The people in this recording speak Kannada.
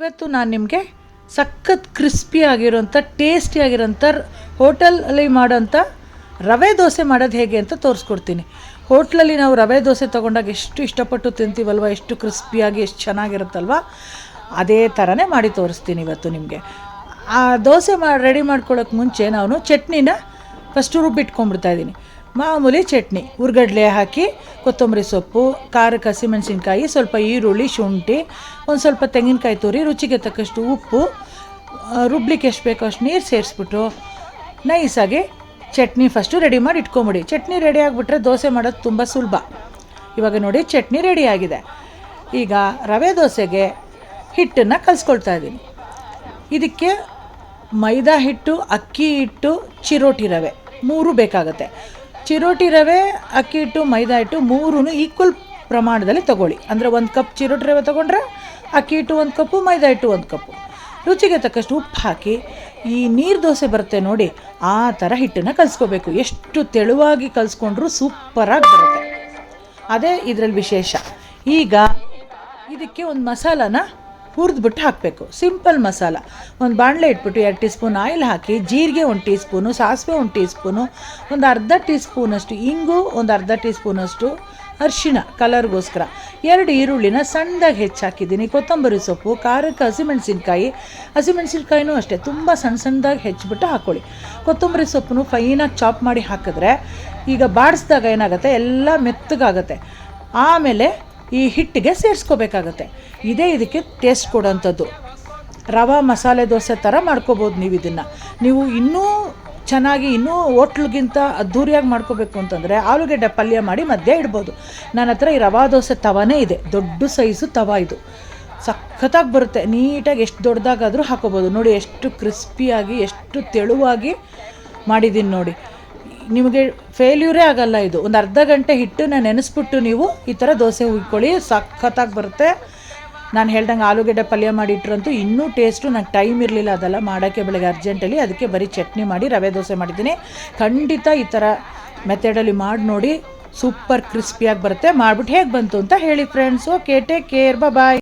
ಇವತ್ತು ನಾನು ನಿಮಗೆ ಸಖತ್ ಕ್ರಿಸ್ಪಿ ಆಗಿರೋಂಥ ಟೇಸ್ಟಿ ಆಗಿರೋಂಥ ಹೋಟೆಲಲ್ಲಿ ಮಾಡೋಂಥ ರವೆ ದೋಸೆ ಮಾಡೋದು ಹೇಗೆ ಅಂತ ತೋರಿಸ್ಕೊಡ್ತೀನಿ. ಹೋಟ್ಲಲ್ಲಿ ನಾವು ರವೆ ದೋಸೆ ತೊಗೊಂಡಾಗ ಎಷ್ಟು ಇಷ್ಟಪಟ್ಟು ತಿಂತೀವಲ್ವ, ಎಷ್ಟು ಕ್ರಿಸ್ಪಿಯಾಗಿ ಎಷ್ಟು ಚೆನ್ನಾಗಿರುತ್ತಲ್ವ, ಅದೇ ಥರನೇ ಮಾಡಿ ತೋರಿಸ್ತೀನಿ ಇವತ್ತು ನಿಮಗೆ. ಆ ದೋಸೆ ರೆಡಿ ಮಾಡ್ಕೊಳ್ಳೋಕೆ ಮುಂಚೆ ನಾನು ಚಟ್ನಿನ ಫಸ್ಟು ರುಬ್ಬಿಟ್ಕೊಂಡ್ಬಿಡ್ತಾಯಿದ್ದೀನಿ. ಮಾಮೂಲಿ ಚಟ್ನಿ, ಹುರ್ಗಡ್ಲೆ ಹಾಕಿ, ಕೊತ್ತಂಬರಿ ಸೊಪ್ಪು, ಖಾರಕ್ಕೆ ಹಸಿಮೆಣಸಿನ್ಕಾಯಿ, ಸ್ವಲ್ಪ ಈರುಳ್ಳಿ, ಶುಂಠಿ, ಒಂದು ಸ್ವಲ್ಪ ತೆಂಗಿನಕಾಯಿ ತುರಿ, ರುಚಿಗೆ ತಕ್ಕಷ್ಟು ಉಪ್ಪು, ರುಬ್ಲಿಕ್ಕೆ ಎಷ್ಟು ಬೇಕೋ ಅಷ್ಟು ನೀರು ಸೇರಿಸ್ಬಿಟ್ಟು ನೈಸಾಗಿ ಚಟ್ನಿ ಫಸ್ಟು ರೆಡಿ ಮಾಡಿ ಇಟ್ಕೊಂಬಿಡಿ. ಚಟ್ನಿ ರೆಡಿ ಆಗಿಬಿಟ್ರೆ ದೋಸೆ ಮಾಡೋದು ತುಂಬ ಸುಲಭ. ಇವಾಗ ನೋಡಿ ಚಟ್ನಿ ರೆಡಿ ಆಗಿದೆ. ಈಗ ರವೆ ದೋಸೆಗೆ ಹಿಟ್ಟನ್ನು ಕಲಿಸ್ಕೊಳ್ತಾ ಇದ್ದೀನಿ. ಇದಕ್ಕೆ ಮೈದಾ ಹಿಟ್ಟು, ಅಕ್ಕಿ ಹಿಟ್ಟು, ಚಿರೋಟಿ ರವೆ 3 ಬೇಕಾಗುತ್ತೆ. ಚಿರೋಟಿ ರವೆ, ಅಕ್ಕಿ ಹಿಟ್ಟು, ಮೈದಾ ಹಿಟ್ಟು 3 ಈಕ್ವಲ್ ಪ್ರಮಾಣದಲ್ಲಿ ತೊಗೊಳ್ಳಿ. ಅಂದರೆ 1 ಕಪ್ ಚಿರೋಟಿ ರವೆ ತೊಗೊಂಡ್ರೆ ಅಕ್ಕಿ ಹಿಟ್ಟು 1 ಕಪ್ಪು, ಮೈದಾ ಹಿಟ್ಟು 1 ಕಪ್ಪು. ರುಚಿಗೆ ತಕ್ಕಷ್ಟು ಉಪ್ಪು ಹಾಕಿ ಈ ನೀರು ದೋಸೆ ಬರುತ್ತೆ ನೋಡಿ, ಆ ಥರ ಹಿಟ್ಟನ್ನು ಕಲಿಸ್ಕೋಬೇಕು. ಎಷ್ಟು ತೆಳುವಾಗಿ ಕಲಿಸ್ಕೊಂಡ್ರೂ ಸೂಪರಾಗಿ ಬರುತ್ತೆ. ಅದೇ ಇದರಲ್ಲಿ ವಿಶೇಷ. ಈಗ ಇದಕ್ಕೆ ಒಂದು ಮಸಾಲಾನ ಹುರಿದ್ಬಿಟ್ಟು ಹಾಕಬೇಕು. ಸಿಂಪಲ್ ಮಸಾಲ. ಒಂದು ಬಾಣಲೆ ಇಟ್ಬಿಟ್ಟು 2 ಟೀ ಸ್ಪೂನ್ ಆಯಿಲ್ ಹಾಕಿ, ಜೀರಿಗೆ 1 ಟೀ ಸ್ಪೂನು, ಸಾಸಿವೆ 1 ಟೀ ಸ್ಪೂನು, ಒಂದು ಅರ್ಧ ಟೀ ಸ್ಪೂನಷ್ಟು ಇಂಗು, ಒಂದು ಅರ್ಧ ಟೀ ಸ್ಪೂನಷ್ಟು ಅರಿಶಿಣ ಕಲರ್ಗೋಸ್ಕರ, 2 ಈರುಳ್ಳಿನ ಸಣ್ಣದಾಗಿ ಹೆಚ್ಚಾಕಿದ್ದೀನಿ, ಕೊತ್ತಂಬರಿ ಸೊಪ್ಪು, ಖಾರಕ್ಕೆ ಹಸಿಮೆಣಸಿನ್ಕಾಯಿನೂ ಅಷ್ಟೇ ತುಂಬ ಸಣ್ಣದಾಗಿ ಹೆಚ್ಚಿಬಿಟ್ಟು ಹಾಕ್ಕೊಳ್ಳಿ. ಕೊತ್ತಂಬರಿ ಸೊಪ್ಪನ್ನು ಫೈನಾಗಿ ಚಾಪ್ ಮಾಡಿ ಹಾಕಿದ್ರೆ ಈಗ ಬಾಡಿಸಿದಾಗ ಏನಾಗುತ್ತೆ, ಎಲ್ಲ ಮೆತ್ತಗಾಗುತ್ತೆ. ಆಮೇಲೆ ಈ ಹಿಟ್ಟಿಗೆ ಸೇರಿಸ್ಕೋಬೇಕಾಗತ್ತೆ. ಇದೇ ಇದಕ್ಕೆ ಟೇಸ್ಟ್ ಕೊಡೋಂಥದ್ದು. ರವಾ ಮಸಾಲೆ ದೋಸೆ ಥರ ಮಾಡ್ಕೋಬೋದು ನೀವು ಇದನ್ನು. ನೀವು ಇನ್ನೂ ಚೆನ್ನಾಗಿ, ಇನ್ನೂ ಹೋಟ್ಲಿಗಿಂತ ಅದ್ಧೂರಿಯಾಗಿ ಮಾಡ್ಕೋಬೇಕು ಅಂತಂದರೆ ಆಲೂಗೆಡ್ಡೆ ಪಲ್ಯ ಮಾಡಿ ಮಧ್ಯೆ ಇಡ್ಬೋದು. ನನ್ನ ಹತ್ರ ಈ ರವಾ ದೋಸೆ ತವಾನೇ ಇದೆ, ದೊಡ್ಡ ಸೈಜು ತವಾ ಇದು. ಸಖತ್ತಾಗಿ ಬರುತ್ತೆ, ನೀಟಾಗಿ ಎಷ್ಟು ದೊಡ್ಡದಾಗಾದರೂ ಹಾಕೋಬೋದು. ನೋಡಿ ಎಷ್ಟು ಕ್ರಿಸ್ಪಿಯಾಗಿ, ಎಷ್ಟು ತೆಳುವಾಗಿ ಮಾಡಿದ್ದೀನಿ ನೋಡಿ. ನಿಮಗೆ ಫೇಲ್ಯೂರೇ ಆಗಲ್ಲ ಇದು. ಒಂದು ಅರ್ಧ ಗಂಟೆ ಹಿಟ್ಟನ್ನು ನೆನೆಸ್ಬಿಟ್ಟು ನೀವು ಈ ಥರ ದೋಸೆ ಹುಯ್ಕೊಳ್ಳಿ, ಸಖತ್ತಾಗಿ ಬರುತ್ತೆ. ನಾನು ಹೇಳ್ದಂಗೆ ಆಲೂಗೆಡ್ಡೆ ಪಲ್ಯ ಮಾಡಿಟ್ರಂತೂ ಇನ್ನೂ ಟೇಸ್ಟು. ನಂಗೆ ಟೈಮ್ ಇರಲಿಲ್ಲ ಅದೆಲ್ಲ ಮಾಡೋಕ್ಕೆ ಬೆಳಗ್ಗೆ ಅರ್ಜೆಂಟಲ್ಲಿ, ಅದಕ್ಕೆ ಬರೀ ಚಟ್ನಿ ಮಾಡಿ ರವೆ ದೋಸೆ ಮಾಡಿದ್ದೀನಿ. ಖಂಡಿತ ಈ ಥರ ಮೆಥಡಲ್ಲಿ ಮಾಡಿ ನೋಡಿ, ಸೂಪರ್ ಕ್ರಿಸ್ಪಿಯಾಗಿ ಬರುತ್ತೆ. ಮಾಡಿಬಿಟ್ಟು ಹೇಗೆ ಬಂತು ಅಂತ ಹೇಳಿ ಫ್ರೆಂಡ್ಸ್. ಓಕೆ, ಟೇಕ್ ಕೇರ್, ಬಾಯ್.